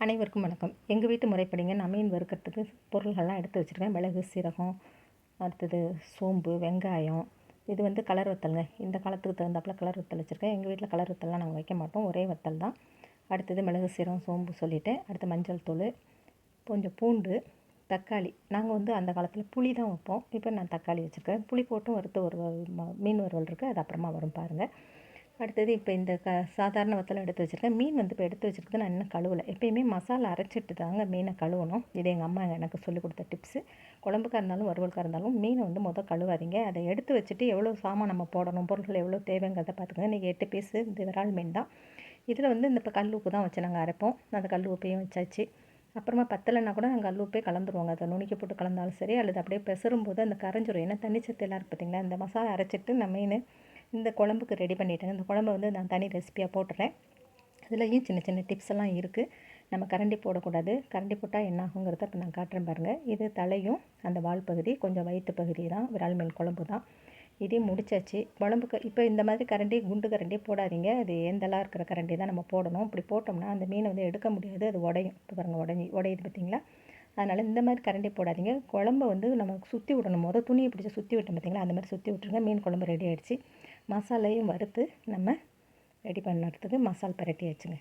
அனைவருக்கும் வணக்கம். எங்கள் வீட்டு முறைப்படிங்க நான் மீன் வறுக்கிறதுக்கு பொருள்கள்லாம் எடுத்து வச்சுருக்கேன். மிளகு, சீரகம், அடுத்தது சோம்பு, வெங்காயம். இது வந்து கலர் வத்தலுங்க. இந்த காலத்துக்கு தகுந்தாப்புல கலர் வத்தல் வச்சுருக்கேன். எங்கள் வீட்டில் கலர் வத்தல்லாம் நாங்கள் வைக்க மாட்டோம். ஒரே வத்தல் தான். அடுத்தது மிளகு, சீரகம், சோம்பு சொல்லிவிட்டேன். அடுத்து மஞ்சள் தூள், கொஞ்சம் பூண்டு, தக்காளி. நாங்கள் வந்து அந்த காலத்தில் புளி தான் வைப்போம். இப்போ நான் தக்காளி வச்சுருக்கேன். புளி போட்டும் வறுத்து ஒரு மீன் வறுவல் இருக்குது. அது அப்புறமா வரும் பாருங்கள். அடுத்தது இப்போ இந்த சாதாரண வத்தலும் எடுத்து வச்சுருக்கேன். மீன் வந்து இப்போ எடுத்து வச்சுருக்கிறது நான் இன்னும் கழுவலை. எப்பயுமே மசாலா அரைச்சிட்டு தாங்க மீனை கழுவணும். இது எங்கள் அம்மா எனக்கு சொல்லிக் கொடுத்த டிப்ஸு. குழம்புக்காக இருந்தாலும் வறுவலுக்காக இருந்தாலும் மீனை வந்து கழுவாதீங்க. அதை எடுத்து வச்சுட்டு எவ்வளோ சாமான் நம்ம போடணும், பொருட்கள் எவ்வளோ தேவைங்கிறத பார்த்துக்கோங்க. இன்றைக்கி 8 பீஸு இந்த விரால் மீன் தான். இதில் வந்து இந்த இப்போ கல் உப்பு தான் வச்சு நாங்கள் அரைப்போம். அந்த கல் உப்பையும் வச்சாச்சு. அப்புறமா பத்தலைன்னா கூட நாங்கள் கல் உப்பே கலந்துருவோங்க. அதை நுணுக்கி போட்டு கலந்தாலும் சரி, அல்லது அப்படியே பெசரும்போது அந்த கரைஞ்சிரும். ஏன்னா தண்ணிச்சத்து எல்லாம் இருக்குது பார்த்திங்களா. இந்த மசாலா அரைச்சிட்டு நான் மீன் இந்த குழம்புக்கு ரெடி பண்ணிட்டேங்க. இந்த குழம்பு வந்து நான் தனி ரெசிபியாக போட்டுறேன். இதுலேயும் சின்ன சின்ன டிப்ஸ் எல்லாம் இருக்குது. நம்ம கரண்டி போடக்கூடாது. கரண்டி போட்டால் என்ன ஆகுங்கிறத இப்போ நான் காட்டுறேன் பாருங்கள். இது தலையும் அந்த வால் பகுதி, கொஞ்சம் வயிற்று பகுதி தான் விரால் மீன் குழம்பு தான். இதையும் முடிச்சாச்சு. குழம்புக்கு இப்போ இந்த மாதிரி கரண்டி, குண்டு கரண்டி போடாதீங்க. அது ஏந்தலாக இருக்கிற கரண்டி தான் நம்ம போடணும். இப்படி போட்டோம்னா அந்த மீனை வந்து எடுக்க முடியாது, அது உடையும். இப்போ பாருங்கள் உடையுது பார்த்திங்களா. அதனால் இந்த மாதிரி கரண்டி போடாதீங்க. குழம்பை வந்து நம்ம சுற்றி விடணும். துணியை பிடிச்சி சுற்றி விட்டோம் பார்த்திங்களா, அந்த மாதிரி சுற்றி விட்டுருங்க. மீன் குழம்பு ரெடி ஆகிடுச்சு. மசாலையும் வறுத்து நம்ம ரெடி பண்ணுறதுக்கு மசால் பரட்டி வச்சுங்க.